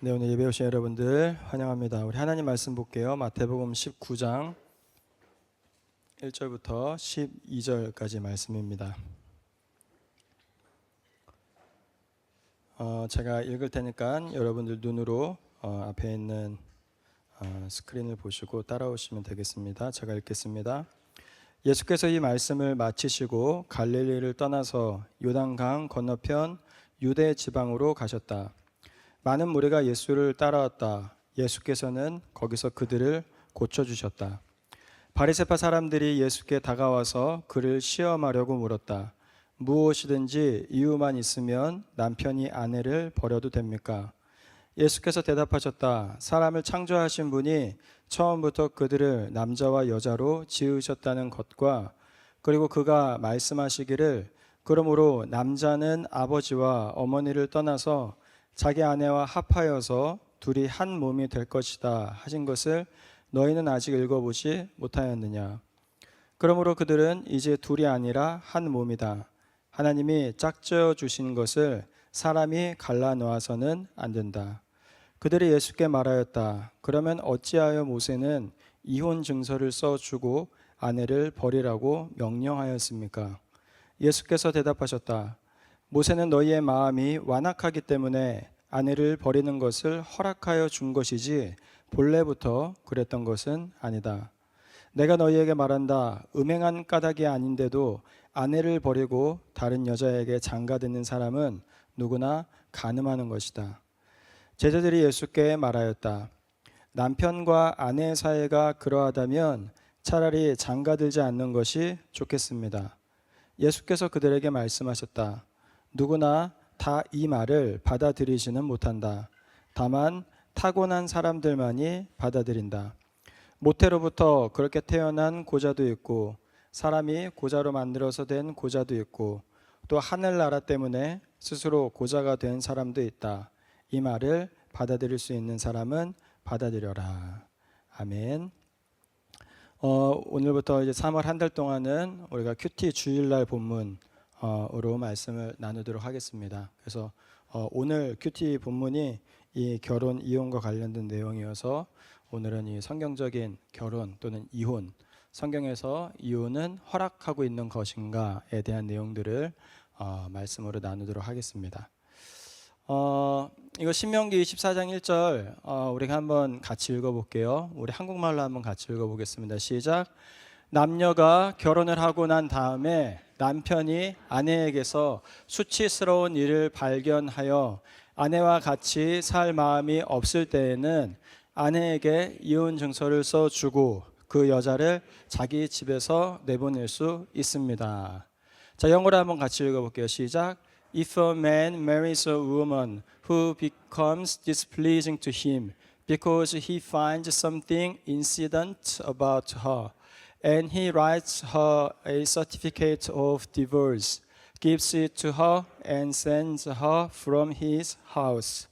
네, 오늘 예배 오신 여러분들 환영합니다. 우리 하나님 말씀 볼게요. 마태복음 19장 1절부터 12절까지 말씀입니다. 제가 읽을 테니까 여러분들 눈으로 앞에 있는 스크린을 보시고 따라오시면 되겠습니다. 제가 읽겠습니다. 예수께서 이 말씀을 마치시고 갈릴리를 떠나서 요단강 건너편 유대 지방으로 가셨다. 많은 무리가 예수를 따라왔다. 예수께서는 거기서 그들을 고쳐주셨다. 바리새파 사람들이 예수께 다가와서 그를 시험하려고 물었다. 무엇이든지 이유만 있으면 남편이 아내를 버려도 됩니까? 예수께서 대답하셨다. 사람을 창조하신 분이 처음부터 그들을 남자와 여자로 지으셨다는 것과 그리고 그가 말씀하시기를 그러므로 남자는 아버지와 어머니를 떠나서 자기 아내와 합하여서 둘이 한 몸이 될 것이다 하신 것을 너희는 아직 읽어보지 못하였느냐? 그러므로 그들은 이제 둘이 아니라 한 몸이다. 하나님이 짝지어 주신 것을 사람이 갈라 놓아서는 안 된다. 그들이 예수께 말하였다. 그러면 어찌하여 모세는 이혼 증서를 써주고 아내를 버리라고 명령하였습니까? 예수께서 대답하셨다. 모세는 너희의 마음이 완악하기 때문에 아내를 버리는 것을 허락하여 준 것이지 본래부터 그랬던 것은 아니다. 내가 너희에게 말한다. 음행한 까닭이 아닌데도 아내를 버리고 다른 여자에게 장가드는 사람은 누구나 간음하는 것이다. 제자들이 예수께 말하였다. 남편과 아내 사이가 그러하다면 차라리 장가들지 않는 것이 좋겠습니다. 예수께서 그들에게 말씀하셨다. 누구나 다 이 말을 받아들이지는 못한다. 다만 타고난 사람들만이 받아들인다. 모태로부터 그렇게 태어난 고자도 있고 사람이 고자로 만들어서 된 고자도 있고 또 하늘나라 때문에 스스로 고자가 된 사람도 있다. 이 말을 받아들일 수 있는 사람은 받아들여라. 아멘. 오늘부터 이제 3월 한 달 동안은 우리가 큐티 주일날 본문 으로 말씀을 나누도록 하겠습니다. 그래서 오늘 큐티 본문이 이 결혼 이혼과 관련된 내용이어서 오늘은 이 성경적인 결혼 또는 이혼, 성경에서 이혼은 허락하고 있는 것인가에 대한 내용들을 말씀으로 나누도록 하겠습니다. 이거 신명기 24장 1절 우리가 한번 같이 읽어볼게요. 우리 한국말로 한번 같이 읽어보겠습니다. 시작. 남녀가 결혼을 하고 난 다음에 남편이 아내에게서 수치스러운 일을 발견하여 아내와 같이 살 마음이 없을 때에는 아내에게 이혼 증서를 써주고 그 여자를 자기 집에서 내보낼 수 있습니다. 자, 영어로 한번 같이 읽어볼게요. 시작. If a man marries a woman who becomes displeasing to him because he finds something indecent about her and he writes her a certificate of divorce, gives it to her and sends her from his house.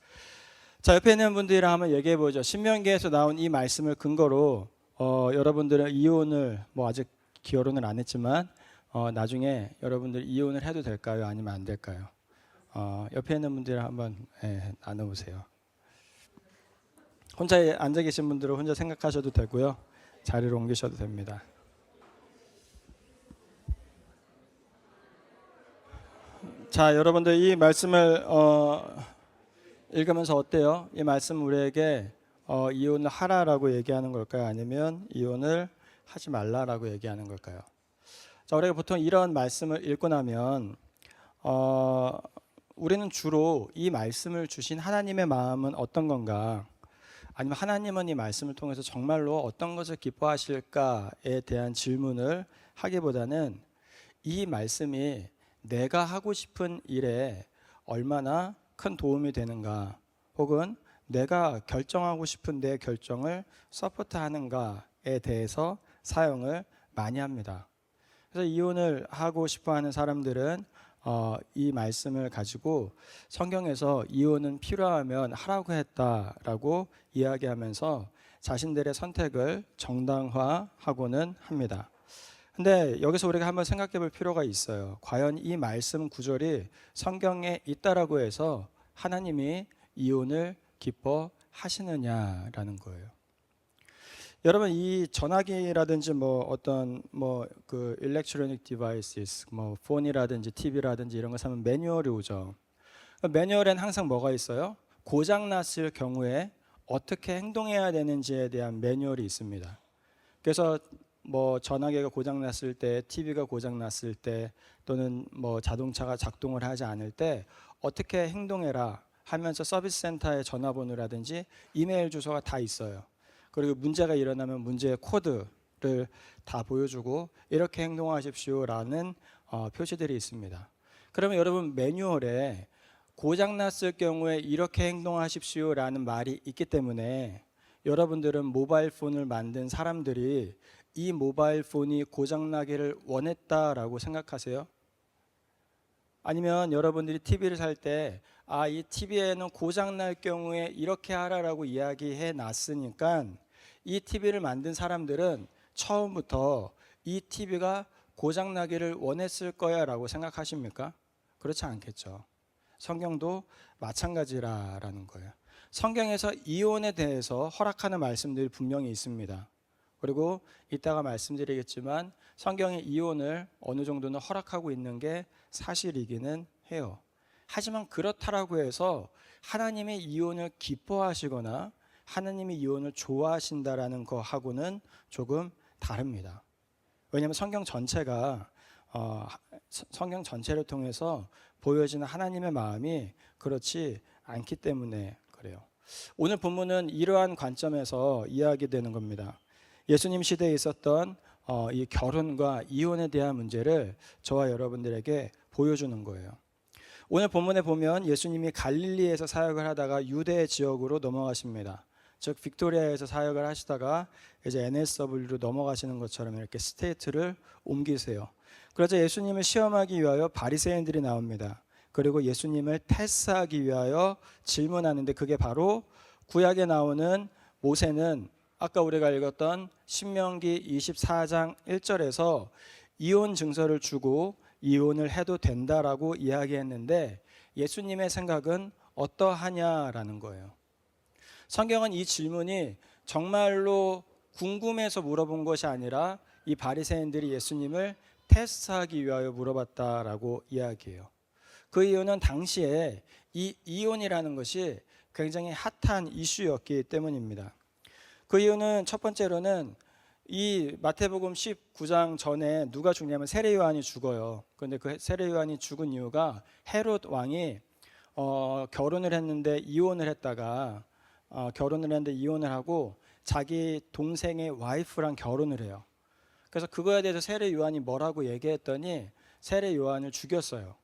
자, 옆에 있는 분들이랑 한번 얘기해 보죠. 신명기에서 나온 이 말씀을 근거로 여러분들은 이혼을 아직 결혼을 안 했지만 나중에 여러분들 이혼을 해도 될까요? 아니면 안 될까요? 옆에 있는 분들이랑 한번 나눠보세요. 혼자 앉아 계신 분들은 혼자 생각하셔도 되고요. 자리로 옮기셔도 됩니다. 자, 여러분들 이 말씀을 읽으면서 어때요? 이 말씀 우리에게 이혼을 하라라고 얘기하는 걸까요? 아니면 이혼을 하지 말라라고 얘기하는 걸까요? 자, 우리가 보통 이런 말씀을 읽고 나면 우리는 주로 이 말씀을 주신 하나님의 마음은 어떤 건가? 아니면 하나님은 이 말씀을 통해서 정말로 어떤 것을 기뻐하실까에 대한 질문을 하기보다는 이 말씀이 내가 하고 싶은 일에 얼마나 큰 도움이 되는가, 혹은 내가 결정하고 싶은 내 결정을 서포트하는가에 대해서 사용을 많이 합니다. 그래서 이혼을 하고 싶어하는 사람들은 이 말씀을 가지고 성경에서 이혼은 필요하면 하라고 했다라고 이야기하면서 자신들의 선택을 정당화하고는 합니다. 근데 여기서 우리가 한번 생각해 볼 필요가 있어요. 과연 이 말씀 구절이 성경에 있다라고 해서 하나님이 이혼을 기뻐하시느냐라는 거예요. 여러분, 이 전화기라든지 어떤 그 electronic devices, 폰이라든지 TV라든지 이런 거 사면 매뉴얼이 오죠. 매뉴얼엔 항상 뭐가 있어요? 고장 났을 경우에 어떻게 행동해야 되는지에 대한 매뉴얼이 있습니다. 그래서 전화기가 고장 났을 때, TV가 고장 났을 때, 또는 자동차가 작동을 하지 않을 때 어떻게 행동해라 하면서 서비스 센터의 전화번호라든지 이메일 주소가 다 있어요. 그리고 문제가 일어나면 문제의 코드를 다 보여주고 이렇게 행동하십시오라는 표시들이 있습니다. 그러면 여러분, 매뉴얼에 고장났을 경우에 이렇게 행동하십시오라는 말이 있기 때문에 여러분들은 모바일 폰을 만든 사람들이 이 모바일 폰이 고장나기를 원했다라고 생각하세요? 아니면 여러분들이 TV를 살 때 이 TV에는 고장날 경우에 이렇게 하라라고 이야기해 놨으니까 이 TV를 만든 사람들은 처음부터 이 TV가 고장나기를 원했을 거야 라고 생각하십니까? 그렇지 않겠죠. 성경도 마찬가지라는 거예요. 성경에서 이혼에 대해서 허락하는 말씀들이 분명히 있습니다. 그리고 이따가 말씀드리겠지만 성경이 이혼을 어느 정도는 허락하고 있는 게 사실이기는 해요. 하지만 그렇다라고 해서 하나님의 이혼을 기뻐하시거나 하나님이 이혼을 좋아하신다라는 거하고는 조금 다릅니다. 왜냐하면 성경 전체가 성경 전체를 통해서 보여지는 하나님의 마음이 그렇지 않기 때문에 그래요. 오늘 본문은 이러한 관점에서 이야기되는 겁니다. 예수님 시대에 있었던 이 결혼과 이혼에 대한 문제를 저와 여러분들에게 보여주는 거예요. 오늘 본문에 보면 예수님이 갈릴리에서 사역을 하다가 유대 지역으로 넘어가십니다. 즉 빅토리아에서 사역을 하시다가 이제 NSW로 넘어가시는 것처럼 이렇게 스테이트를 옮기세요. 그러자 예수님을 시험하기 위하여 바리새인들이 나옵니다. 그리고 예수님을 테스트하기 위하여 질문하는데 그게 바로 구약에 나오는 모세는 아까 우리가 읽었던 신명기 24장 1절에서 이혼 증서를 주고 이혼을 해도 된다라고 이야기했는데 예수님의 생각은 어떠하냐라는 거예요. 성경은 이 질문이 정말로 궁금해서 물어본 것이 아니라 이 바리새인들이 예수님을 테스트하기 위하여 물어봤다라고 이야기해요. 그 이유는 당시에 이 이혼이라는 것이 굉장히 핫한 이슈였기 때문입니다. 그 이유는 첫 번째로는 이 마태복음 19장 전에 누가 죽냐면 세례 요한이 죽어요. 그런데 그 세례 요한이 죽은 이유가 헤롯 왕이 결혼을 했는데 이혼을 하고 자기 동생의 와이프랑 결혼을 해요. 그래서 그거에 대해서 세례 요한이 뭐라고 얘기했더니 세례 요한을 죽였어요.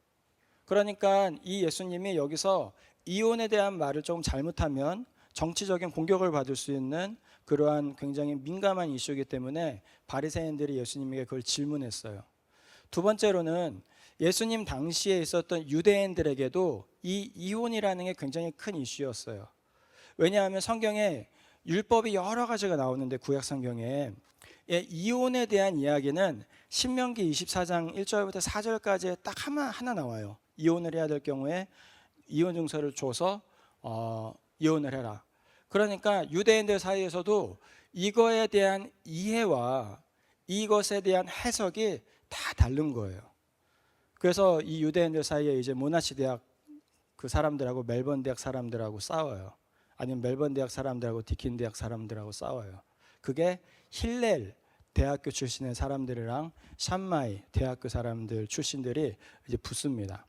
그러니까 이 예수님이 여기서 이혼에 대한 말을 조금 잘못하면 정치적인 공격을 받을 수 있는 그러한 굉장히 민감한 이슈이기 때문에 바리새인들이 예수님에게 그걸 질문했어요. 두 번째로는 예수님 당시에 있었던 유대인들에게도 이 이혼이라는 게 굉장히 큰 이슈였어요. 왜냐하면 성경에 율법이 여러 가지가 나오는데 구약 성경에 이혼에 대한 이야기는 신명기 24장 1절부터 4절까지 딱 하나 나와요. 이혼을 해야 될 경우에 이혼 증서를 줘서 이혼을 해라. 그러니까 유대인들 사이에서도 이거에 대한 이해와 이것에 대한 해석이 다 다른 거예요. 그래서 이 유대인들 사이에 이제 모나시 대학 그 사람들하고 멜번 대학 사람들하고 싸워요. 아니면 멜번 대학 사람들하고 디킨 대학 사람들하고 싸워요. 그게 힐렐 대학교 출신의 사람들이랑 샴마이 대학교 사람들 출신들이 이제 붙습니다.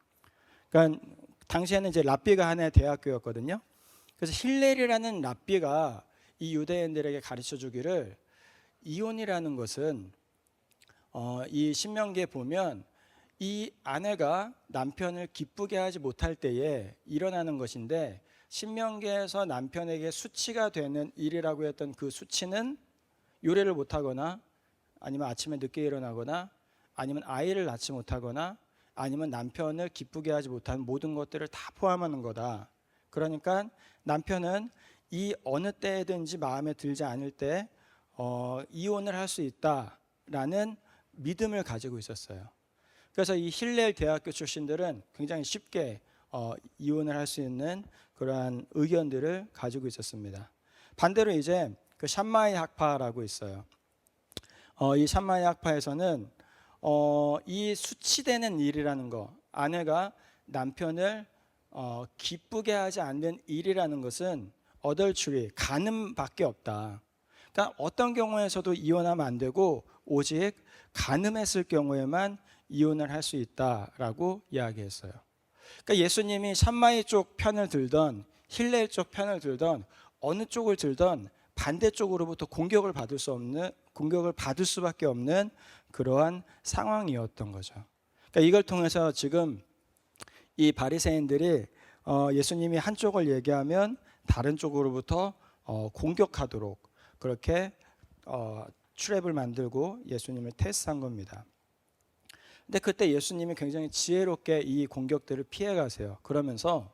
그러니까 당시에는 이제 랍비가 하나의 대학교였거든요. 그래서 힐렐이라는 랍비가 이 유대인들에게 가르쳐 주기를 이혼이라는 것은 이 신명기에 보면 이 아내가 남편을 기쁘게 하지 못할 때에 일어나는 것인데 신명기에서 남편에게 수치가 되는 일이라고 했던 그 수치는 요리를 못하거나 아니면 아침에 늦게 일어나거나 아니면 아이를 낳지 못하거나 아니면 남편을 기쁘게 하지 못하는 모든 것들을 다 포함하는 거다. 그러니까 남편은 이 어느 때든지 마음에 들지 않을 때 이혼을 할 수 있다라는 믿음을 가지고 있었어요. 그래서 이 힐렐 대학교 출신들은 굉장히 쉽게 이혼을 할 수 있는 그러한 의견들을 가지고 있었습니다. 반대로 이제 그 샴마이 학파라고 있어요. 이 샴마이 학파에서는 이 수치되는 일이라는 거, 아내가 남편을 기쁘게 하지 않는 일이라는 것은 어덜츄리, 간음밖에 없다. 그러니까 어떤 경우에서도 이혼하면 안 되고 오직 간음했을 경우에만 이혼을 할 수 있다라고 이야기했어요. 그러니까 예수님이 샴마이 쪽 편을 들던 힐렐 쪽 편을 들던 어느 쪽을 들던 반대쪽으로부터 공격을 받을 수밖에 없는 그러한 상황이었던 거죠. 그러니까 이걸 통해서 지금 이 바리새인들이 예수님이 한쪽을 얘기하면 다른 쪽으로부터 공격하도록 그렇게 트랩을 만들고 예수님을 테스트한 겁니다. 근데 그때 예수님이 굉장히 지혜롭게 이 공격들을 피해 가세요. 그러면서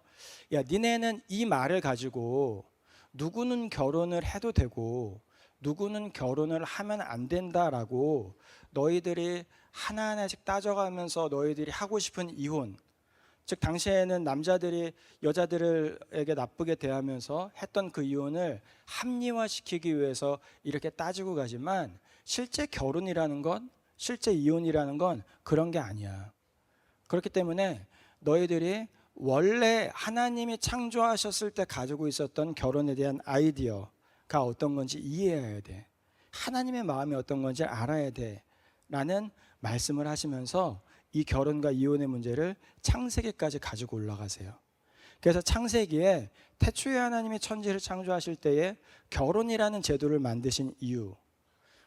야, 니네는 이 말을 가지고 누구는 결혼을 해도 되고 누구는 결혼을 하면 안 된다라고 너희들이 하나하나씩 따져가면서 너희들이 하고 싶은 이혼, 즉 당시에는 남자들이 여자들에게 나쁘게 대하면서 했던 그 이혼을 합리화시키기 위해서 이렇게 따지고 가지만 실제 결혼이라는 건, 실제 이혼이라는 건 그런 게 아니야. 그렇기 때문에 너희들이 원래 하나님이 창조하셨을 때 가지고 있었던 결혼에 대한 아이디어가 어떤 건지 이해해야 돼. 하나님의 마음이 어떤 건지 알아야 돼 라는 말씀을 하시면서 이 결혼과 이혼의 문제를 창세기까지 가지고 올라가세요. 그래서 창세기에 태초에 하나님이 천지를 창조하실 때에 결혼이라는 제도를 만드신 이유,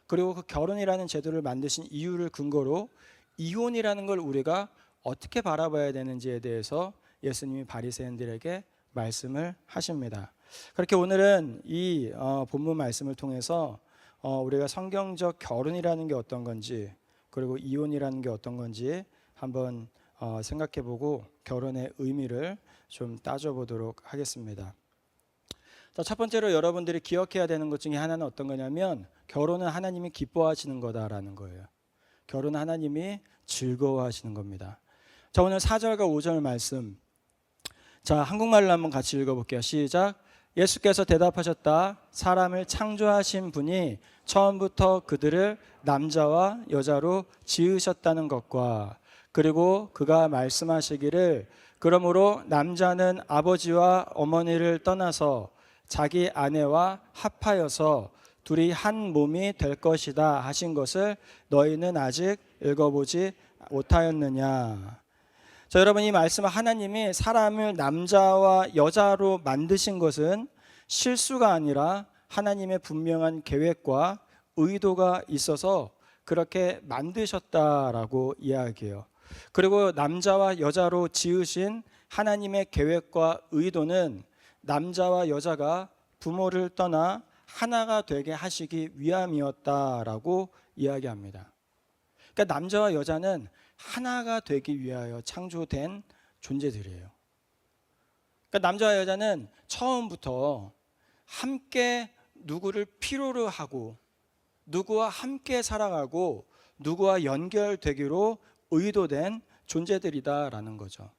그리고 그 결혼이라는 제도를 만드신 이유를 근거로 이혼이라는 걸 우리가 어떻게 바라봐야 되는지에 대해서 예수님이 바리새인들에게 말씀을 하십니다. 그렇게 오늘은 이 본문 말씀을 통해서 우리가 성경적 결혼이라는 게 어떤 건지, 그리고 이혼이라는 게 어떤 건지 한번 생각해보고 결혼의 의미를 좀 따져보도록 하겠습니다. 첫 번째로 여러분들이 기억해야 되는 것 중에 하나는 어떤 거냐면 결혼은 하나님이 기뻐하시는 거다라는 거예요. 결혼은 하나님이 즐거워하시는 겁니다. 자, 오늘 4절과 5절 말씀, 자, 한국말로 한번 같이 읽어볼게요. 시작. 예수께서 대답하셨다. 사람을 창조하신 분이 처음부터 그들을 남자와 여자로 지으셨다는 것과, 그리고 그가 말씀하시기를 그러므로 남자는 아버지와 어머니를 떠나서 자기 아내와 합하여서 둘이 한 몸이 될 것이다 하신 것을 너희는 아직 읽어보지 못하였느냐. 자, 여러분, 이 말씀은 하나님이 사람을 남자와 여자로 만드신 것은 실수가 아니라 하나님의 분명한 계획과 의도가 있어서 그렇게 만드셨다라고 이야기해요. 그리고 남자와 여자로 지으신 하나님의 계획과 의도는 남자와 여자가 부모를 떠나 하나가 되게 하시기 위함이었다라고 이야기합니다. 그러니까 남자와 여자는 하나가 되기 위하여 창조된 존재들이에요. 그러니까 남자와 여자는 처음부터 함께 누구를 필요로 하고 누구와 함께 살아가고 누구와 연결되기로 의도된 존재들이다라는 거죠.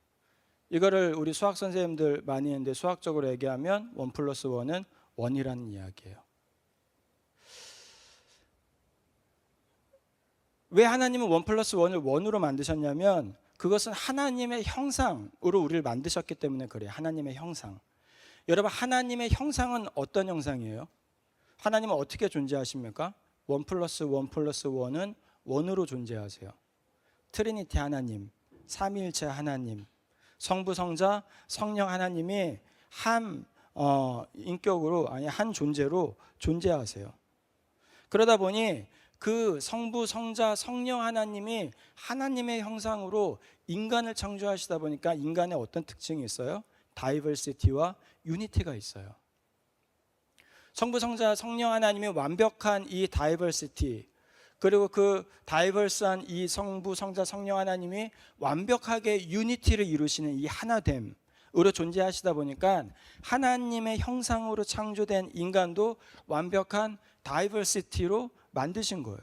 이거를 우리 수학 선생님들 많이 했는데 수학적으로 얘기하면 1+1은 1이라는 이야기예요. 왜 하나님은 1+1을 1으로 만드셨냐면 그것은 하나님의 형상으로 우리를 만드셨기 때문에 그래요. 하나님의 형상. 여러분, 하나님의 형상은 어떤 형상이에요? 하나님은 어떻게 존재하십니까? 1+1+1은 1으로 존재하세요. 트리니티 하나님, 삼위일체 하나님, 성부, 성자, 성령 하나님이 한 인격으로, 아니 한 존재로 존재하세요. 그러다 보니 그 성부, 성자, 성령 하나님이 하나님의 형상으로 인간을 창조하시다 보니까 인간의 어떤 특징이 있어요? 다이버시티와 유니티가 있어요. 성부, 성자, 성령 하나님이 완벽한 이 다이버시티, 그리고 그 다이버스한 이 성부, 성자, 성령 하나님이 완벽하게 유니티를 이루시는 이 하나됨으로 존재하시다 보니까 하나님의 형상으로 창조된 인간도 완벽한 다이버시티로 만드신 거예요.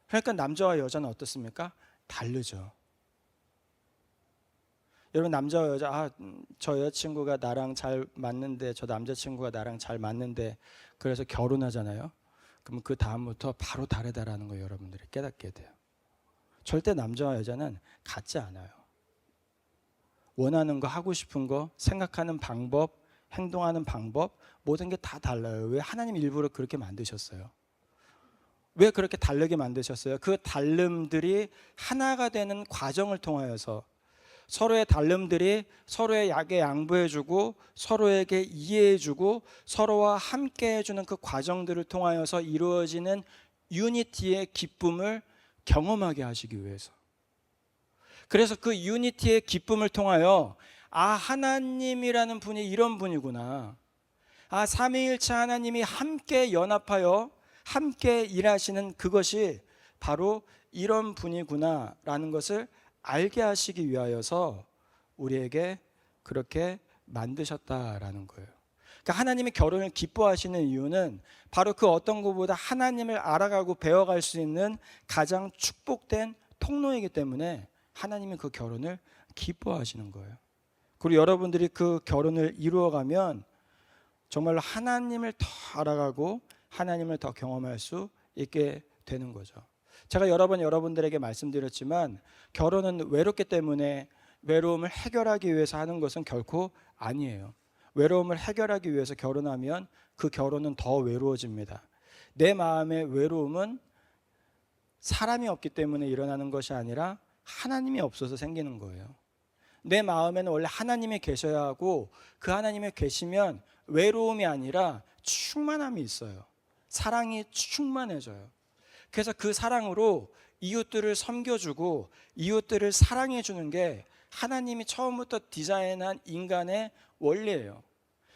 그러니까 남자와 여자는 어떻습니까? 다르죠. 여러분 남자와 여자 저 여자친구가 나랑 잘 맞는데 저 남자친구가 나랑 잘 맞는데 그래서 결혼하잖아요. 그럼 그 다음부터 바로 다르다라는 거 여러분들이 깨닫게 돼요. 절대 남자와 여자는 같지 않아요. 원하는 거, 하고 싶은 거, 생각하는 방법, 행동하는 방법 모든 게 다 달라요. 왜? 하나님 일부러 그렇게 만드셨어요. 왜 그렇게 다르게 만드셨어요? 그 다름들이 하나가 되는 과정을 통하여서 서로의 다름들이 서로에게 양보해주고 서로에게 이해해주고 서로와 함께 해주는 그 과정들을 통하여서 이루어지는 유니티의 기쁨을 경험하게 하시기 위해서. 그래서 그 유니티의 기쁨을 통하여 하나님이라는 분이 이런 분이구나. 삼위일체 하나님이 함께 연합하여 함께 일하시는 그것이 바로 이런 분이구나 라는 것을 알게 하시기 위하여서 우리에게 그렇게 만드셨다라는 거예요. 그러니까 하나님이 결혼을 기뻐하시는 이유는 바로 그 어떤 것보다 하나님을 알아가고 배워갈 수 있는 가장 축복된 통로이기 때문에 하나님이 그 결혼을 기뻐하시는 거예요. 그리고 여러분들이 그 결혼을 이루어가면 정말로 하나님을 더 알아가고 하나님을 더 경험할 수 있게 되는 거죠. 제가 여러 번 여러분들에게 말씀드렸지만 결혼은 외롭기 때문에 외로움을 해결하기 위해서 하는 것은 결코 아니에요. 외로움을 해결하기 위해서 결혼하면 그 결혼은 더 외로워집니다. 내 마음의 외로움은 사람이 없기 때문에 일어나는 것이 아니라 하나님이 없어서 생기는 거예요. 내 마음에는 원래 하나님이 계셔야 하고 그 하나님이 계시면 외로움이 아니라 충만함이 있어요. 사랑이 충만해져요. 그래서 그 사랑으로 이웃들을 섬겨주고 이웃들을 사랑해주는 게 하나님이 처음부터 디자인한 인간의 원리예요.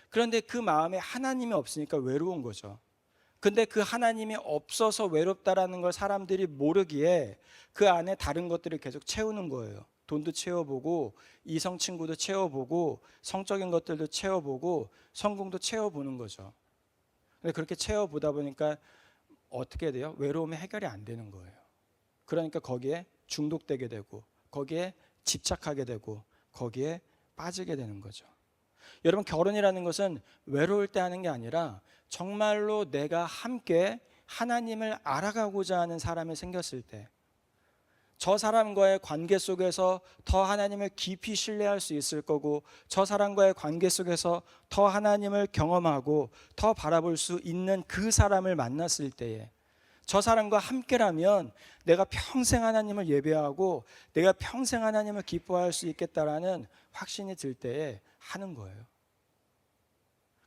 그런데 그 마음에 하나님이 없으니까 외로운 거죠. 근데 그 하나님이 없어서 외롭다라는 걸 사람들이 모르기에 그 안에 다른 것들을 계속 채우는 거예요. 돈도 채워보고 이성 친구도 채워보고 성적인 것들도 채워보고 성공도 채워보는 거죠. 근데 그렇게 채워보다 보니까 어떻게 돼요? 외로움이 해결이 안 되는 거예요. 그러니까 거기에 중독되게 되고 거기에 집착하게 되고 거기에 빠지게 되는 거죠. 여러분 결혼이라는 것은 외로울 때 하는 게 아니라 정말로 내가 함께 하나님을 알아가고자 하는 사람이 생겼을 때 저 사람과의 관계 속에서 더 하나님을 깊이 신뢰할 수 있을 거고 저 사람과의 관계 속에서 더 하나님을 경험하고 더 바라볼 수 있는 그 사람을 만났을 때에 저 사람과 함께라면 내가 평생 하나님을 예배하고 내가 평생 하나님을 기뻐할 수 있겠다라는 확신이 들 때에 하는 거예요.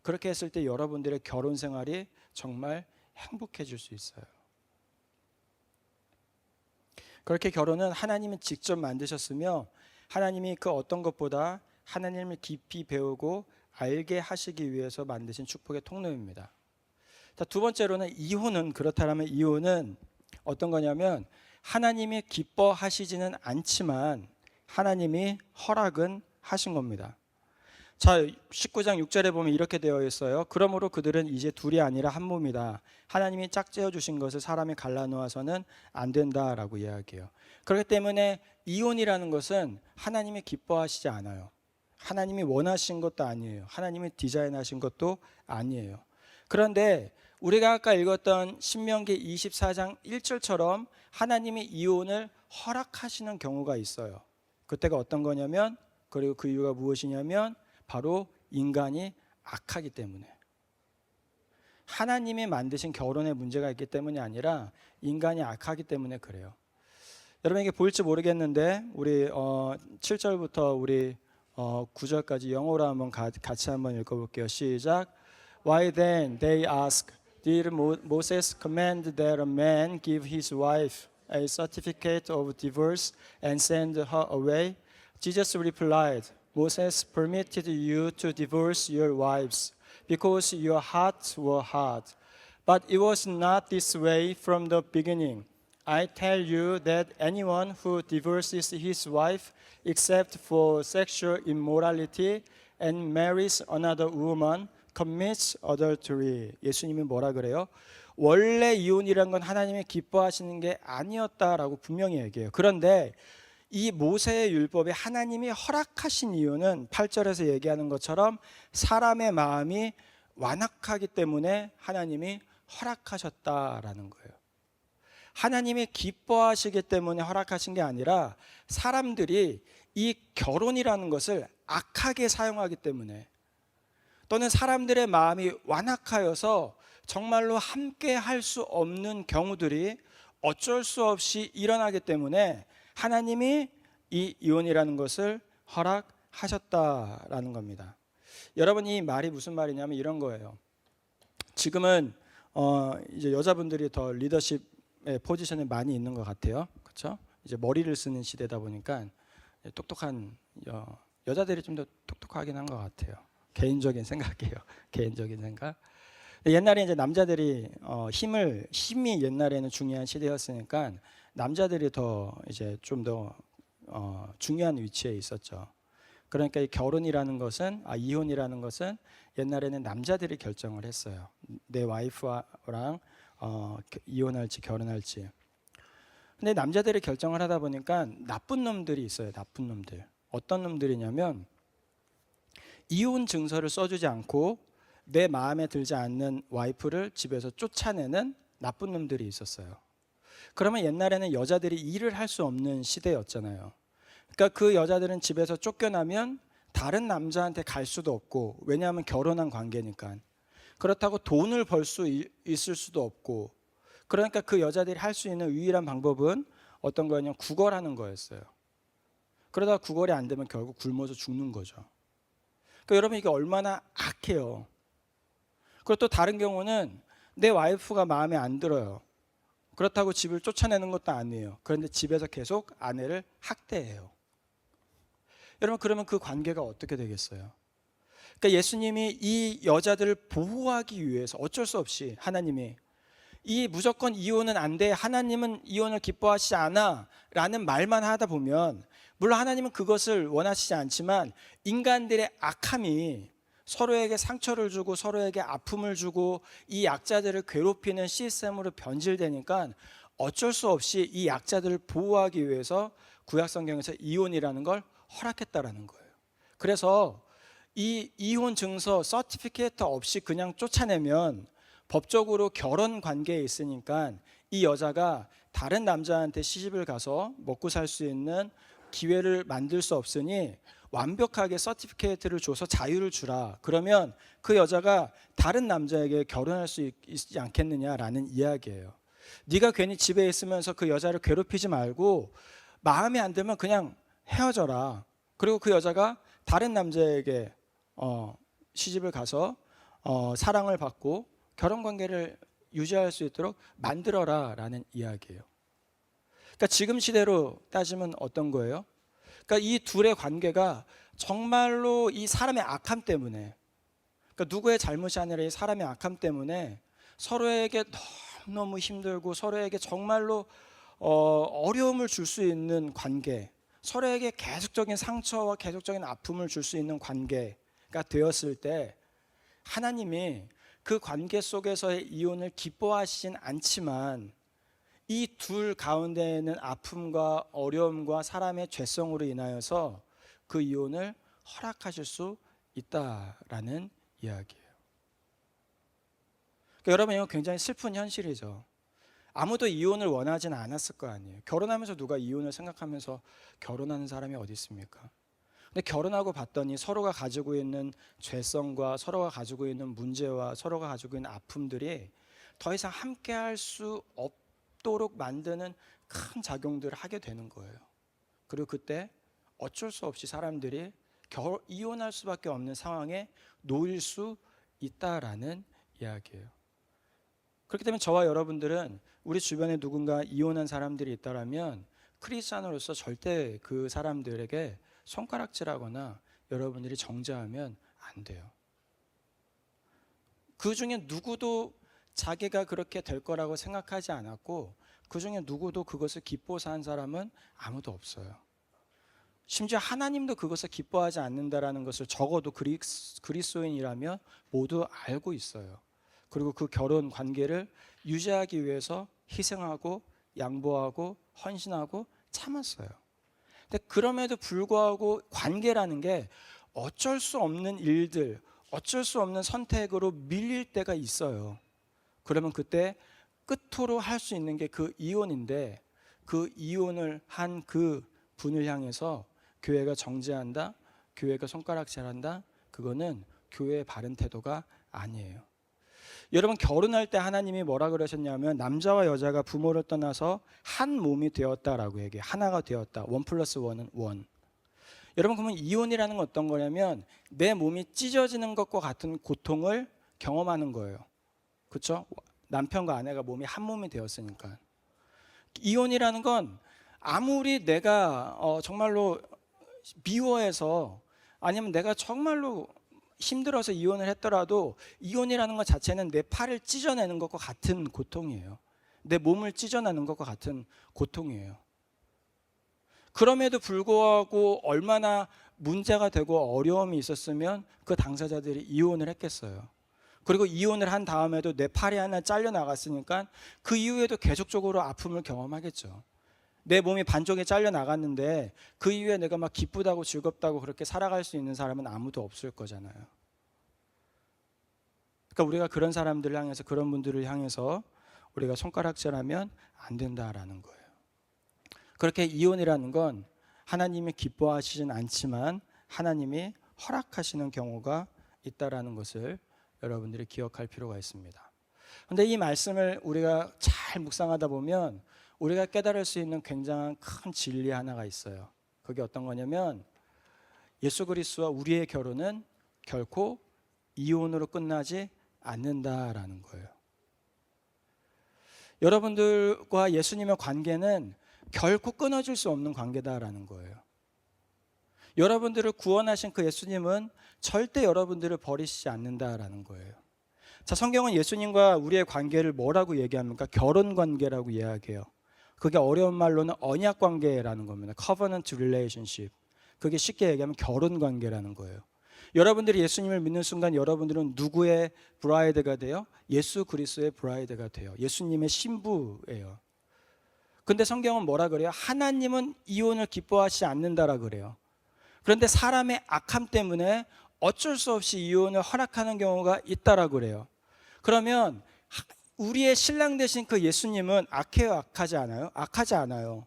그렇게 했을 때 여러분들의 결혼 생활이 정말 행복해질 수 있어요. 그렇게 결혼은 하나님이 직접 만드셨으며 하나님이 그 어떤 것보다 하나님을 깊이 배우고 알게 하시기 위해서 만드신 축복의 통로입니다. 자, 두 번째로는 이혼은 그렇다면 이혼은 어떤 거냐면 하나님이 기뻐하시지는 않지만 하나님이 허락은 하신 겁니다. 자, 19장 6절에 보면 이렇게 되어 있어요. 그러므로 그들은 이제 둘이 아니라 한 몸이다. 하나님이 짝지어 주신 것을 사람이 갈라놓아서는 안 된다라고 이야기해요. 그렇기 때문에 이혼이라는 것은 하나님이 기뻐하시지 않아요. 하나님이 원하신 것도 아니에요. 하나님이 디자인하신 것도 아니에요. 그런데 우리가 아까 읽었던 신명기 24장 1절처럼 하나님이 이혼을 허락하시는 경우가 있어요. 그때가 어떤 거냐면 그리고 그 이유가 무엇이냐면 바로 인간이 악하기 때문에 하나님이 만드신 결혼에 문제가 있기 때문이 아니라 인간이 악하기 때문에 그래요. 여러분에게 보일지 모르겠는데 우리 7절부터 우리 9절까지 영어로 한번 같이 한번 읽어볼게요. 시작. Why then they ask, did Moses command that a man give his wife a certificate of divorce and send her away? Jesus replied, Moses permitted you to divorce your wives because your hearts were hard. But it was not this way from the beginning. I tell you that anyone who divorces his wife except for sexual immorality and marries another woman commits adultery. 예수님이 뭐라 그래요? 원래 이혼이란 건 하나님이 기뻐하시는 게 아니었다라고 분명히 얘기해요. 그런데 이 모세의 율법에 하나님이 허락하신 이유는 8절에서 얘기하는 것처럼 사람의 마음이 완악하기 때문에 하나님이 허락하셨다라는 거예요. 하나님이 기뻐하시기 때문에 허락하신 게 아니라 사람들이 이 결혼이라는 것을 악하게 사용하기 때문에, 또는 사람들의 마음이 완악하여서 정말로 함께 할 수 없는 경우들이 어쩔 수 없이 일어나기 때문에 하나님이 이 이혼이라는 것을 허락하셨다라는 겁니다. 여러분, 이 말이 무슨 말이냐면 이런 거예요. 지금은 이제 여자분들이 더 리더십의 포지션에 많이 있는 것 같아요. 그렇죠? 이제 머리를 쓰는 시대다 보니까 똑똑한 여자들이 좀 더 똑똑하긴 한 것 같아요. 개인적인 생각이에요. 개인적인 생각. 옛날에 이제 남자들이 힘이 옛날에는 중요한 시대였으니까 남자들이 더 이제 좀 더 중요한 위치에 있었죠. 그러니까 이 결혼이라는 것은, 이혼이라는 것은 옛날에는 남자들이 결정을 했어요. 내 와이프랑 이혼할지 결혼할지. 근데 남자들이 결정을 하다 보니까 나쁜 놈들이 있어요. 나쁜 놈들. 어떤 놈들이냐면 이혼 증서를 써주지 않고 내 마음에 들지 않는 와이프를 집에서 쫓아내는 나쁜 놈들이 있었어요. 그러면 옛날에는 여자들이 일을 할 수 없는 시대였잖아요. 그러니까 그 여자들은 집에서 쫓겨나면 다른 남자한테 갈 수도 없고, 왜냐하면 결혼한 관계니까. 그렇다고 돈을 벌 수 있을 수도 없고, 그러니까 그 여자들이 할 수 있는 유일한 방법은 어떤 거냐면 구걸하는 거였어요. 그러다가 구걸이 안 되면 결국 굶어서 죽는 거죠. 그러니까 여러분, 이게 얼마나 악해요. 그리고 또 다른 경우는 내 와이프가 마음에 안 들어요. 그렇다고 집을 쫓아내는 것도 아니에요. 그런데 집에서 계속 아내를 학대해요. 여러분, 그러면 그 관계가 어떻게 되겠어요? 그러니까 예수님이 이 여자들을 보호하기 위해서 어쩔 수 없이 하나님이 이 무조건 이혼은 안 돼, 하나님은 이혼을 기뻐하시지 않아 라는 말만 하다 보면, 물론 하나님은 그것을 원하시지 않지만 인간들의 악함이 서로에게 상처를 주고 서로에게 아픔을 주고 이 약자들을 괴롭히는 시스템으로 변질되니까 어쩔 수 없이 이 약자들을 보호하기 위해서 구약 성경에서 이혼이라는 걸 허락했다라는 거예요. 그래서 이 이혼 증서 서티피케이트 없이 그냥 쫓아내면 법적으로 결혼 관계에 있으니까 이 여자가 다른 남자한테 시집을 가서 먹고 살 수 있는 기회를 만들 수 없으니 완벽하게 서티피케이트를 줘서 자유를 주라. 그러면 그 여자가 다른 남자에게 결혼할 수 있지 않겠느냐라는 이야기예요. 네가 괜히 집에 있으면서 그 여자를 괴롭히지 말고 마음에 안 들면 그냥 헤어져라. 그리고 그 여자가 다른 남자에게 시집을 가서 사랑을 받고 결혼 관계를 유지할 수 있도록 만들어라 라는 이야기예요. 그러니까 지금 시대로 따지면 어떤 거예요? 그러니까 이 둘의 관계가 정말로 이 사람의 악함 때문에, 그러니까 누구의 잘못이 아니라 이 사람의 악함 때문에 서로에게 너무 힘들고 서로에게 정말로 어려움을 줄 수 있는 관계, 서로에게 계속적인 상처와 계속적인 아픔을 줄 수 있는 관계가 되었을 때 하나님이 그 관계 속에서의 이혼을 기뻐하시진 않지만 이 둘 가운데에는 아픔과 어려움과 사람의 죄성으로 인하여서 그 이혼을 허락하실 수 있다라는 이야기예요. 그러니까 여러분, 이거 굉장히 슬픈 현실이죠. 아무도 이혼을 원하진 않았을 거 아니에요. 결혼하면서 누가 이혼을 생각하면서 결혼하는 사람이 어디 있습니까? 근데 결혼하고 봤더니 서로가 가지고 있는 죄성과 서로가 가지고 있는 문제와 서로가 가지고 있는 아픔들이 더 이상 함께 할 수 없도록 만드는 큰 작용들을 하게 되는 거예요. 그리고 그때 어쩔 수 없이 사람들이 이혼할 수밖에 없는 상황에 놓일 수 있다라는 이야기예요. 그렇기 때문에 저와 여러분들은 우리 주변에 누군가 이혼한 사람들이 있다면 크리스찬으로서 절대 그 사람들에게 손가락질하거나 여러분들이 정죄하면 안 돼요. 그 중에 누구도 자기가 그렇게 될 거라고 생각하지 않았고 그 중에 누구도 그것을 기뻐서 한 사람은 아무도 없어요. 심지어 하나님도 그것을 기뻐하지 않는다라는 것을 적어도 그리스도인이라면 모두 알고 있어요. 그리고 그 결혼 관계를 유지하기 위해서 희생하고 양보하고 헌신하고 참았어요. 근데 그럼에도 불구하고 관계라는 게 어쩔 수 없는 일들, 어쩔 수 없는 선택으로 밀릴 때가 있어요. 그러면 그때 끝으로 할 수 있는 게 그 이혼인데, 그 이혼을 한 그 분을 향해서 교회가 정죄한다, 교회가 손가락질한다, 그거는 교회의 바른 태도가 아니에요. 여러분, 결혼할 때 하나님이 뭐라 그러셨냐면 남자와 여자가 부모를 떠나서 한 몸이 되었다라고 얘기해요. 하나가 되었다. 1+1은 1. 여러분, 그러면 이혼이라는 건 어떤 거냐면 내 몸이 찢어지는 것과 같은 고통을 경험하는 거예요. 그렇죠? 남편과 아내가 몸이 한 몸이 되었으니까. 이혼이라는 건 아무리 내가 정말로 미워해서, 아니면 내가 정말로 힘들어서 이혼을 했더라도 이혼이라는 것 자체는 내 팔을 찢어내는 것과 같은 고통이에요. 내 몸을 찢어내는 것과 같은 고통이에요. 그럼에도 불구하고 얼마나 문제가 되고 어려움이 있었으면 그 당사자들이 이혼을 했겠어요. 그리고 이혼을 한 다음에도 내 팔이 하나 잘려 나갔으니까 그 이후에도 계속적으로 아픔을 경험하겠죠. 내 몸이 반쪽이 잘려 나갔는데 그 이후에 내가 막 기쁘다고 즐겁다고 그렇게 살아갈 수 있는 사람은 아무도 없을 거잖아요. 그러니까 우리가 그런 사람들을 향해서, 그런 분들을 향해서 우리가 손가락질하면 안 된다라는 거예요. 그렇게 이혼이라는 건 하나님이 기뻐하시진 않지만 하나님이 허락하시는 경우가 있다라는 것을 여러분들이 기억할 필요가 있습니다. 그런데 이 말씀을 우리가 잘 묵상하다 보면 우리가 깨달을 수 있는 굉장한 큰 진리 하나가 있어요. 그게 어떤 거냐면 예수 그리스도와 우리의 결혼은 결코 이혼으로 끝나지 않는다라는 거예요. 여러분들과 예수님의 관계는 결코 끊어질 수 없는 관계다라는 거예요. 여러분들을 구원하신 그 예수님은 절대 여러분들을 버리시지 않는다라는 거예요. 자, 성경은 예수님과 우리의 관계를 뭐라고 얘기합니까? 결혼 관계라고 이야기해요. 그게 어려운 말로는 언약 관계라는 겁니다. Covenant relationship. 그게 쉽게 얘기하면 결혼 관계라는 거예요. 여러분들이 예수님을 믿는 순간 여러분들은 누구의 브라이드가 돼요? 예수 그리스도의 브라이드가 돼요. 예수님의 신부예요. 근데 성경은 뭐라 그래요? 하나님은 이혼을 기뻐하시지 않는다라 그래요. 그런데 사람의 악함 때문에 어쩔 수 없이 이혼을 허락하는 경우가 있다라 그래요. 그러면 우리의 신랑 되신 그 예수님은 악해요, 악하지 않아요? 악하지 않아요.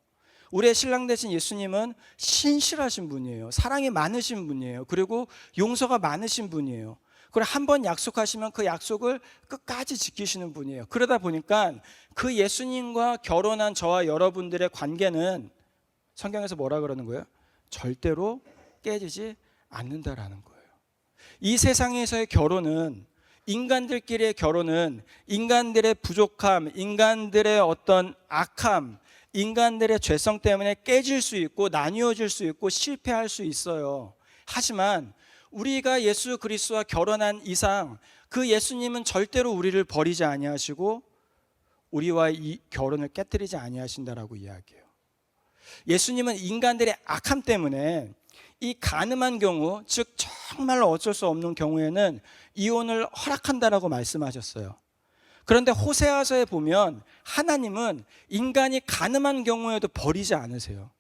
우리의 신랑 되신 예수님은 신실하신 분이에요. 사랑이 많으신 분이에요. 그리고 용서가 많으신 분이에요. 그리고 한번 약속하시면 그 약속을 끝까지 지키시는 분이에요. 그러다 보니까 그 예수님과 결혼한 저와 여러분들의 관계는 성경에서 뭐라 그러는 거예요? 절대로 깨지지 않는다라는 거예요. 이 세상에서의 결혼은, 인간들끼리의 결혼은 인간들의 부족함, 인간들의 어떤 악함, 인간들의 죄성 때문에 깨질 수 있고 나뉘어질 수 있고 실패할 수 있어요. 하지만 우리가 예수 그리스도와 결혼한 이상 그 예수님은 절대로 우리를 버리지 아니하시고 우리와 이 결혼을 깨뜨리지 아니하신다라고 이야기해요. 예수님은 인간들의 악함 때문에 이 가늠한 경우, 즉 정말로 어쩔 수 없는 경우에는 이혼을 허락한다라고 말씀하셨어요. 그런데 호세아서에 보면 하나님은 인간이 가늠한 경우에도 버리지 않으세요.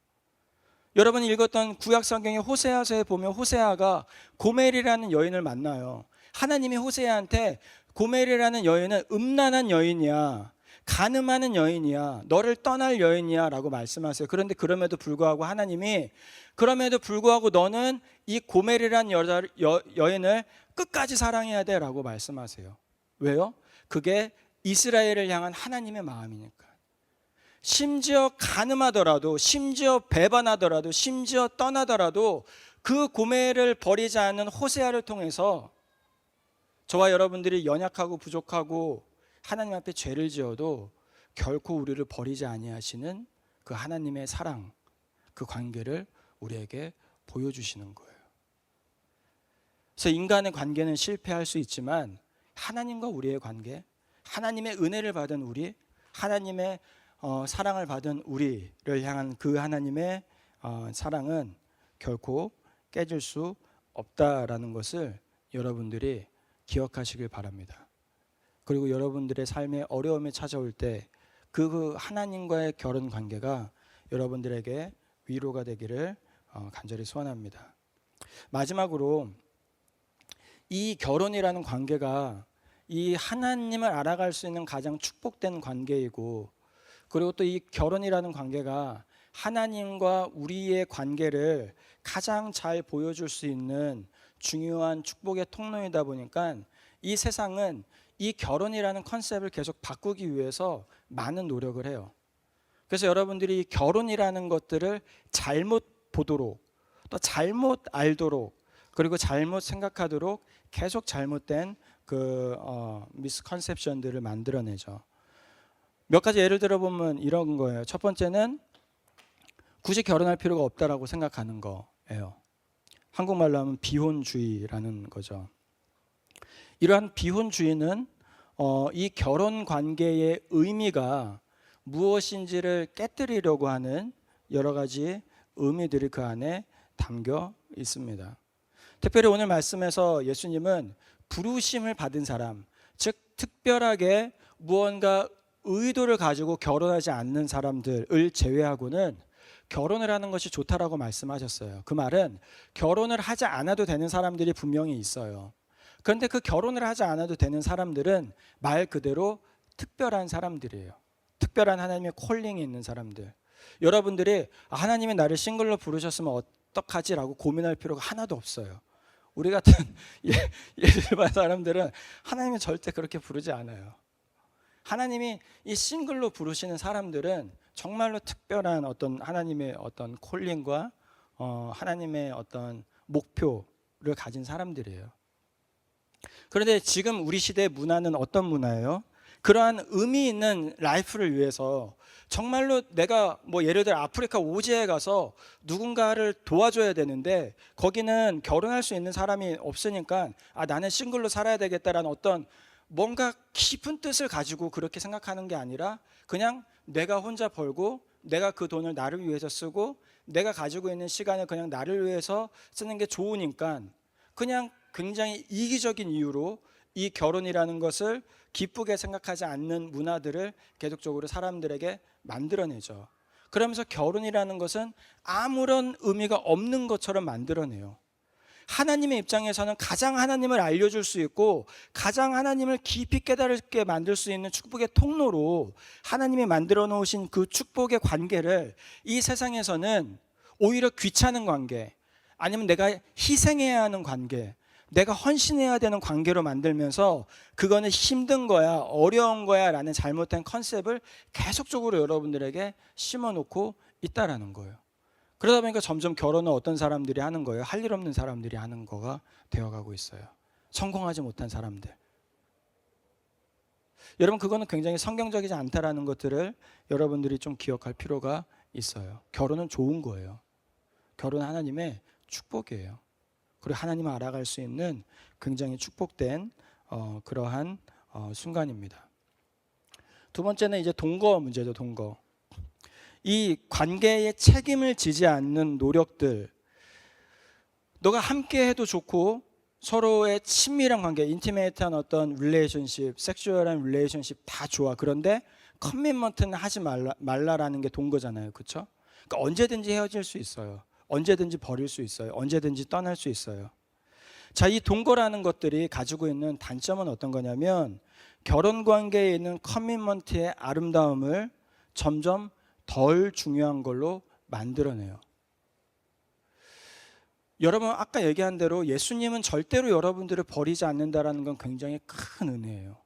여러분이 읽었던 구약 성경의 호세아서에 보면 호세아가 고멜이라는 여인을 만나요. 하나님이 호세아한테 고멜이라는 여인은 음란한 여인이야, 간음하는 여인이야, 너를 떠날 여인이야 라고 말씀하세요. 그런데 그럼에도 불구하고 하나님이 너는 이 고멜이라는 여인을 끝까지 사랑해야 돼 라고 말씀하세요. 왜요? 그게 이스라엘을 향한 하나님의 마음이니까. 심지어 간음하더라도, 심지어 배반하더라도, 심지어 떠나더라도 그 고멜을 버리지 않는 호세아를 통해서 저와 여러분들이 연약하고 부족하고 하나님 앞에 죄를 지어도 결코 우리를 버리지 아니하시는 그 하나님의 사랑, 그 관계를 우리에게 보여주시는 거예요. 그래서 인간의 관계는 실패할 수 있지만 하나님과 우리의 관계, 하나님의 은혜를 받은 우리, 하나님의 사랑을 받은 우리를 향한 그 하나님의 사랑은 결코 깨질 수 없다라는 것을 여러분들이 기억하시길 바랍니다. 그리고 여러분들의 삶에 어려움이 찾아올 때 그 하나님과의 결혼 관계가 여러분들에게 위로가 되기를 간절히 소원합니다. 마지막으로 이 결혼이라는 관계가 이 하나님을 알아갈 수 있는 가장 축복된 관계이고, 그리고 또 이 결혼이라는 관계가 하나님과 우리의 관계를 가장 잘 보여줄 수 있는 중요한 축복의 통로이다 보니까 이 세상은 이 결혼이라는 컨셉을 계속 바꾸기 위해서 많은 노력을 해요. 그래서 여러분들이 결혼이라는 것들을 잘못 보도록, 또 잘못 알도록, 그리고 잘못 생각하도록 계속 잘못된 미스컨셉션들을 만들어내죠. 몇 가지 예를 들어보면 이런 거예요. 첫 번째는 굳이 결혼할 필요가 없다라고 생각하는 거예요. 한국말로 하면 비혼주의라는 거죠. 이러한 비혼주의는 이 결혼 관계의 의미가 무엇인지를 깨뜨리려고 하는 여러 가지 의미들이 그 안에 담겨 있습니다. 특별히 오늘 말씀에서 예수님은 부르심을 받은 사람, 즉 특별하게 무언가 의도를 가지고 결혼하지 않는 사람들을 제외하고는 결혼을 하는 것이 좋다라고 말씀하셨어요. 그 말은 결혼을 하지 않아도 되는 사람들이 분명히 있어요. 그런데 그 결혼을 하지 않아도 되는 사람들은 말 그대로 특별한 사람들이에요. 특별한 하나님의 콜링이 있는 사람들. 여러분들이 하나님이 나를 싱글로 부르셨으면 어떡하지라고 고민할 필요가 하나도 없어요. 우리 같은 일반 사람들은 하나님이 절대 그렇게 부르지 않아요. 하나님이 이 싱글로 부르시는 사람들은 정말로 특별한 어떤 하나님의 어떤 콜링과 하나님의 어떤 목표를 가진 사람들이에요. 그런데 지금 우리 시대의 문화는 어떤 문화예요? 그러한 의미 있는 라이프를 위해서 정말로 내가 예를 들어 아프리카 오지에 가서 누군가를 도와줘야 되는데 거기는 결혼할 수 있는 사람이 없으니까 나는 싱글로 살아야 되겠다라는 어떤 뭔가 깊은 뜻을 가지고 그렇게 생각하는 게 아니라 그냥 내가 혼자 벌고 내가 그 돈을 나를 위해서 쓰고 내가 가지고 있는 시간을 그냥 나를 위해서 쓰는 게 좋으니까 그냥 굉장히 이기적인 이유로 이 결혼이라는 것을 기쁘게 생각하지 않는 문화들을 계속적으로 사람들에게 만들어내죠. 그러면서 결혼이라는 것은 아무런 의미가 없는 것처럼 만들어내요. 하나님의 입장에서는 가장 하나님을 알려줄 수 있고 가장 하나님을 깊이 깨달게 만들 수 있는 축복의 통로로 하나님이 만들어 놓으신 그 축복의 관계를 이 세상에서는 오히려 귀찮은 관계, 아니면 내가 희생해야 하는 관계, 내가 헌신해야 되는 관계로 만들면서 그거는 힘든 거야, 어려운 거야 라는 잘못된 컨셉을 계속적으로 여러분들에게 심어놓고 있다라는 거예요. 그러다 보니까 점점 결혼을 어떤 사람들이 하는 거예요? 할 일 없는 사람들이 하는 거가 되어가고 있어요. 성공하지 못한 사람들. 여러분, 그거는 굉장히 성경적이지 않다라는 것들을 여러분들이 좀 기억할 필요가 있어요. 결혼은 좋은 거예요. 결혼은 하나님의 축복이에요. 그리고 하나님을 알아갈 수 있는 굉장히 축복된 그러한 순간입니다. 두 번째는 이제 동거 문제죠. 동거. 이 관계에 책임을 지지 않는 노력들, 너가 함께 해도 좋고 서로의 친밀한 관계, 인티메이트한 어떤 릴레이션십, 섹슈얼한 릴레이션십 다 좋아. 그런데 커미트먼트는 하지 말라라는 게 동거잖아요. 그렇죠? 그러니까 언제든지 헤어질 수 있어요. 언제든지 버릴 수 있어요. 언제든지 떠날 수 있어요. 자, 이 동거라는 것들이 가지고 있는 단점은 어떤 거냐면 결혼 관계에 있는 커미트먼트의 아름다움을 점점 덜 중요한 걸로 만들어내요. 여러분, 아까 얘기한 대로 예수님은 절대로 여러분들을 버리지 않는다라는 건 굉장히 큰 은혜예요.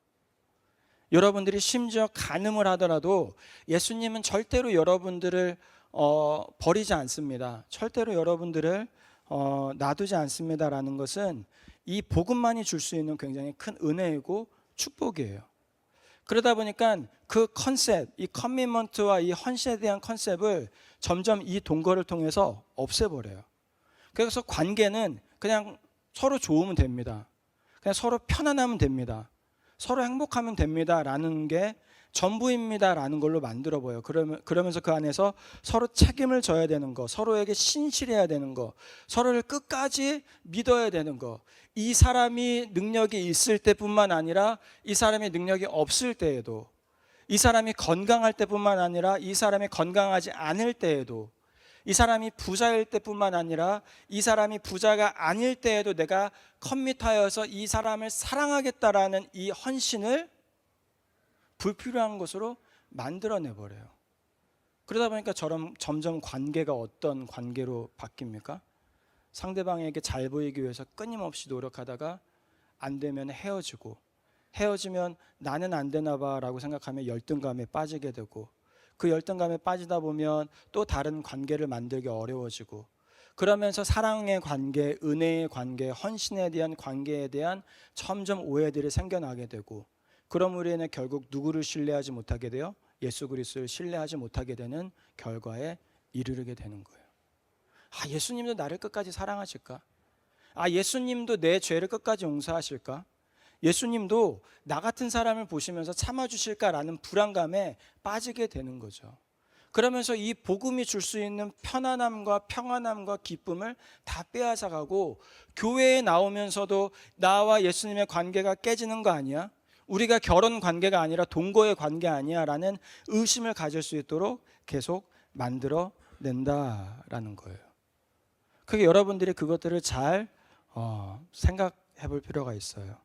여러분들이 심지어 간음을 하더라도 예수님은 절대로 여러분들을 버리지 않습니다. 절대로 여러분들을 놔두지 않습니다라는 것은 이 복음만이 줄 수 있는 굉장히 큰 은혜이고 축복이에요. 그러다 보니까 그 컨셉, 이 커미먼트와 이 헌신에 대한 컨셉을 점점 이 동거를 통해서 없애버려요. 그래서 관계는 그냥 서로 좋으면 됩니다. 그냥 서로 편안하면 됩니다. 서로 행복하면 됩니다라는 게 전부입니다라는 걸로 만들어 보여요. 그러면서 그 안에서 서로 책임을 져야 되는 거, 서로에게 신실해야 되는 거, 서로를 끝까지 믿어야 되는 거, 이 사람이 능력이 있을 때뿐만 아니라 이 사람이 능력이 없을 때에도, 이 사람이 건강할 때뿐만 아니라 이 사람이 건강하지 않을 때에도, 이 사람이 부자일 때뿐만 아니라 이 사람이 부자가 아닐 때에도 내가 커밋하여서 이 사람을 사랑하겠다라는 이 헌신을 불필요한 것으로 만들어내버려요. 그러다 보니까 점점 관계가 어떤 관계로 바뀝니까? 상대방에게 잘 보이기 위해서 끊임없이 노력하다가 안 되면 헤어지고, 헤어지면 나는 안 되나 봐라고 생각하면 열등감에 빠지게 되고, 그 열등감에 빠지다 보면 또 다른 관계를 만들기 어려워지고, 그러면서 사랑의 관계, 은혜의 관계, 헌신에 대한 관계에 대한 점점 오해들이 생겨나게 되고, 그럼 우리는 결국 누구를 신뢰하지 못하게 돼요? 예수 그리스도를 신뢰하지 못하게 되는 결과에 이르게 되는 거예요. 아, 예수님도 나를 끝까지 사랑하실까? 아, 예수님도 내 죄를 끝까지 용서하실까? 예수님도 나 같은 사람을 보시면서 참아주실까라는 불안감에 빠지게 되는 거죠. 그러면서 이 복음이 줄 수 있는 편안함과 평안함과 기쁨을 다 빼앗아가고, 교회에 나오면서도 나와 예수님의 관계가 깨지는 거 아니야? 우리가 결혼 관계가 아니라 동거의 관계 아니야? 라는 의심을 가질 수 있도록 계속 만들어낸다라는 거예요. 그게 여러분들이 그것들을 잘 생각해 볼 필요가 있어요.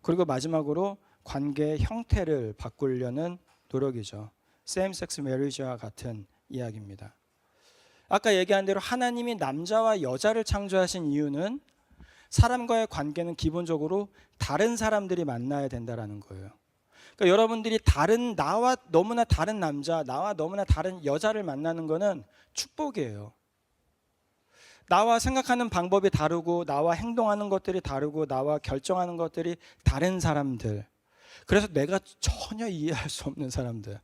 그리고 마지막으로 관계의 형태를 바꾸려는 노력이죠. same-sex marriage와 같은 이야기입니다. 아까 얘기한 대로 하나님이 남자와 여자를 창조하신 이유는 사람과의 관계는 기본적으로 다른 사람들이 만나야 된다는 거예요. 그러니까 여러분들이 나와 너무나 다른 남자, 나와 너무나 다른 여자를 만나는 거는 축복이에요. 나와 생각하는 방법이 다르고, 나와 행동하는 것들이 다르고, 나와 결정하는 것들이 다른 사람들, 그래서 내가 전혀 이해할 수 없는 사람들,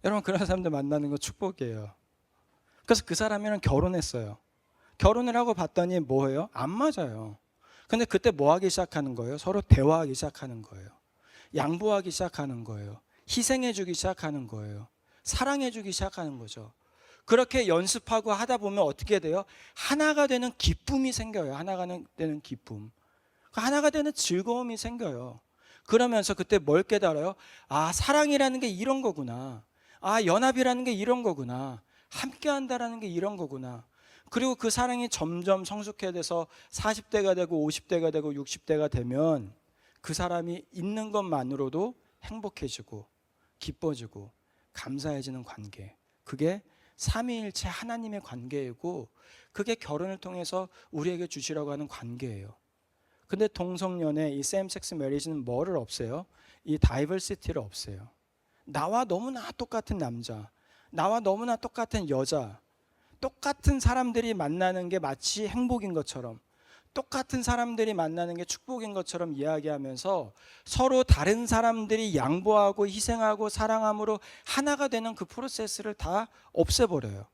여러분 그런 사람들 만나는 거 축복이에요. 그래서 그 사람이랑 결혼했어요. 결혼을 하고 봤더니 뭐예요? 안 맞아요. 근데 그때 뭐 하기 시작하는 거예요? 서로 대화하기 시작하는 거예요. 양보하기 시작하는 거예요. 희생해주기 시작하는 거예요. 사랑해주기 시작하는 거죠. 그렇게 연습하고 하다 보면 어떻게 돼요? 하나가 되는 기쁨이 생겨요. 하나가 되는 기쁨. 하나가 되는 즐거움이 생겨요. 그러면서 그때 뭘 깨달아요? 아, 사랑이라는 게 이런 거구나. 아, 연합이라는 게 이런 거구나. 함께 한다라는 게 이런 거구나. 그리고 그 사랑이 점점 성숙해져서 40대가 되고 50대가 되고 60대가 되면 그 사람이 있는 것만으로도 행복해지고 기뻐지고 감사해지는 관계, 그게 삼위일체 하나님의 관계이고, 그게 결혼을 통해서 우리에게 주시라고 하는 관계예요. 근데 동성연애, 이 same-sex marriage는 뭐를 없애요? 이 다이버시티를 없애요. 나와 너무나 똑같은 남자, 나와 너무나 똑같은 여자, 똑같은 사람들이 만나는 게 마치 행복인 것처럼, 똑같은 사람들이 만나는 게 축복인 것처럼 이야기하면서 서로 다른 사람들이 양보하고 희생하고 사랑함으로 하나가 되는 그 프로세스를 다 없애버려요.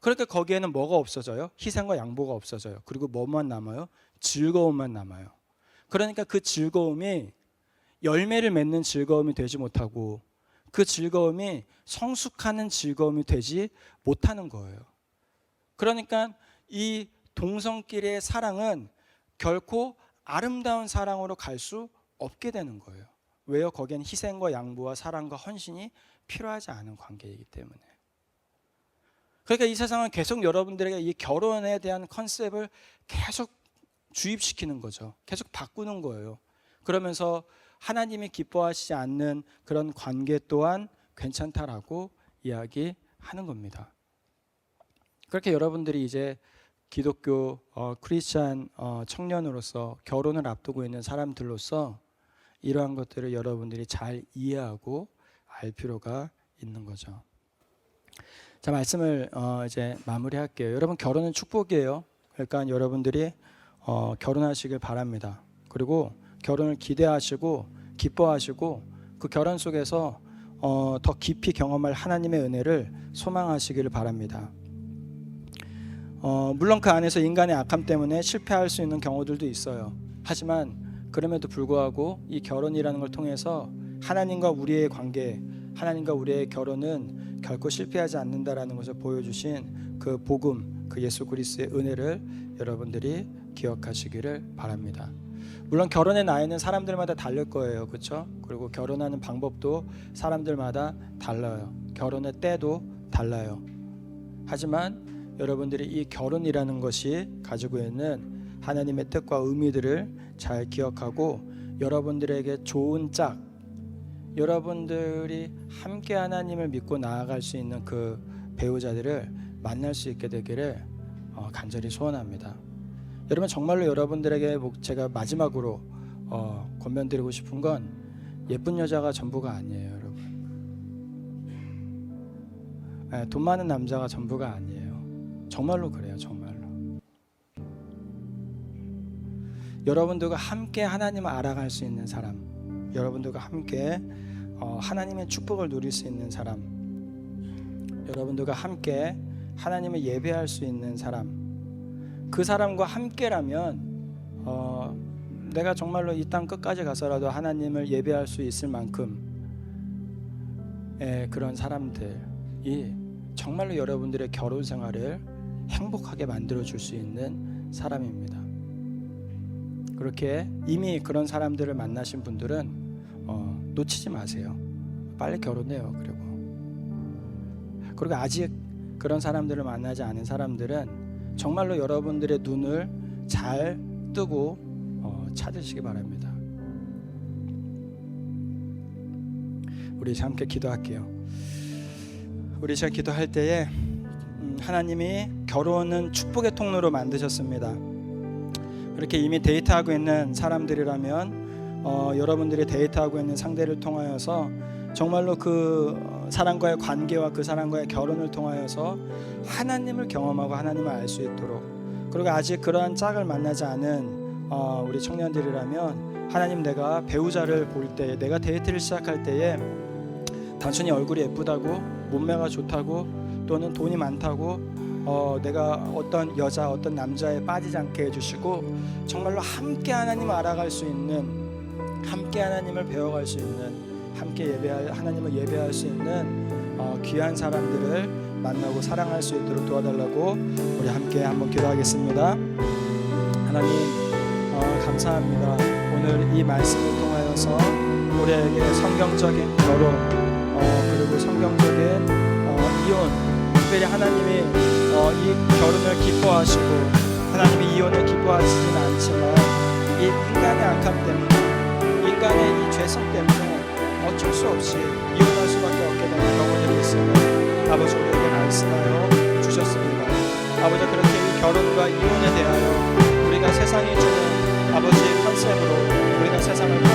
그러니까 거기에는 뭐가 없어져요? 희생과 양보가 없어져요. 그리고 뭐만 남아요? 즐거움만 남아요. 그러니까 그 즐거움이 열매를 맺는 즐거움이 되지 못하고, 그 즐거움이 성숙하는 즐거움이 되지 못하는 거예요. 그러니까 이 동성끼리의 사랑은 결코 아름다운 사랑으로 갈 수 없게 되는 거예요. 왜요? 거기엔 희생과 양보와 사랑과 헌신이 필요하지 않은 관계이기 때문에. 그러니까 이 세상은 계속 여러분들에게 이 결혼에 대한 컨셉을 계속 주입시키는 거죠. 계속 바꾸는 거예요. 그러면서 하나님이 기뻐하시지 않는 그런 관계 또한 괜찮다라고 이야기하는 겁니다. 그렇게 여러분들이 이제 기독교 크리스찬 청년으로서 결혼을 앞두고 있는 사람들로서 이러한 것들을 여러분들이 잘 이해하고 알 필요가 있는 거죠. 자, 말씀을 이제 마무리할게요. 여러분, 결혼은 축복이에요. 그러니까 여러분들이 결혼하시길 바랍니다. 그리고 결혼을 기대하시고 기뻐하시고 그 결혼 속에서 더 깊이 경험할 하나님의 은혜를 소망하시기를 바랍니다. 물론 그 안에서 인간의 악함 때문에 실패할 수 있는 경우들도 있어요. 하지만 그럼에도 불구하고 이 결혼이라는 걸 통해서 하나님과 우리의 관계, 하나님과 우리의 결혼은 결코 실패하지 않는다라는 것을 보여주신 그 복음, 그 예수 그리스도의 은혜를 여러분들이 기억하시기를 바랍니다. 물론 결혼의 나이는 사람들마다 다를 거예요, 그렇죠? 그리고 결혼하는 방법도 사람들마다 달라요. 결혼의 때도 달라요. 하지만 여러분들이 이 결혼이라는 것이 가지고 있는 하나님의 뜻과 의미들을 잘 기억하고 여러분들에게 좋은 짝, 여러분들이 함께 하나님을 믿고 나아갈 수 있는 그 배우자들을 만날 수 있게 되기를 간절히 소원합니다. 여러분, 정말로 여러분들에게 제가 마지막으로 권면드리고 싶은 건 예쁜 여자가 전부가 아니에요, 여러분. 돈 많은 남자가 전부가 아니에요. 정말로 그래요, 정말로. 여러분들과 함께 하나님을 알아갈 수 있는 사람, 여러분들과 함께 하나님의 축복을 누릴 수 있는 사람, 여러분들과 함께 하나님을 예배할 수 있는 사람, 그 사람과 함께라면 내가 정말로 이 땅 끝까지 가서라도 하나님을 예배할 수 있을 만큼 그런 사람들이 정말로 여러분들의 결혼 생활을 행복하게 만들어줄 수 있는 사람입니다. 그렇게 이미 그런 사람들을 만나신 분들은 놓치지 마세요. 빨리 결혼해요. 그리고 아직 그런 사람들을 만나지 않은 사람들은 정말로 여러분들의 눈을 잘 뜨고 찾으시기 바랍니다. 우리 함께 기도할게요. 우리 제가 기도할 때에 하나님이 결혼은 축복의 통로로 만드셨습니다. 그렇게 이미 데이트하고 있는 사람들이라면 여러분들이 데이트하고 있는 상대를 통하여서 정말로 그 사람과의 관계와 그 사람과의 결혼을 통하여서 하나님을 경험하고 하나님을 알 수 있도록, 그리고 아직 그러한 짝을 만나지 않은 우리 청년들이라면 하나님, 내가 배우자를 볼 때, 내가 데이트를 시작할 때에 단순히 얼굴이 예쁘다고, 몸매가 좋다고, 또는 돈이 많다고 내가 어떤 여자, 어떤 남자에 빠지지 않게 해주시고 정말로 함께 하나님을 알아갈 수 있는, 함께 하나님을 배워갈 수 있는, 함께 하나님을 예배할 수 있는 귀한 사람들을 만나고 사랑할 수 있도록 도와달라고 우리 함께 한번 기도하겠습니다. 하나님, 감사합니다. 오늘 이 말씀을 통하여서 우리에게 성경적인 결혼, 그리고 성경적인 이혼, 특별히 하나님이 이 결혼을 기뻐하시고 하나님이 이혼을 기뻐하시지는 않지만 이 인간의 악함 때문에, 인간의 이 죄성 때문에 어쩔 수 없이 이혼할 수밖에 없게 되는 경우들이 있음을 아버지 우리에게 말씀하여 주셨습니다. 아버지, 그렇게 이 결혼과 이혼에 대하여 우리가 세상이 주는 아버지의 컨셉으로 우리가 세상을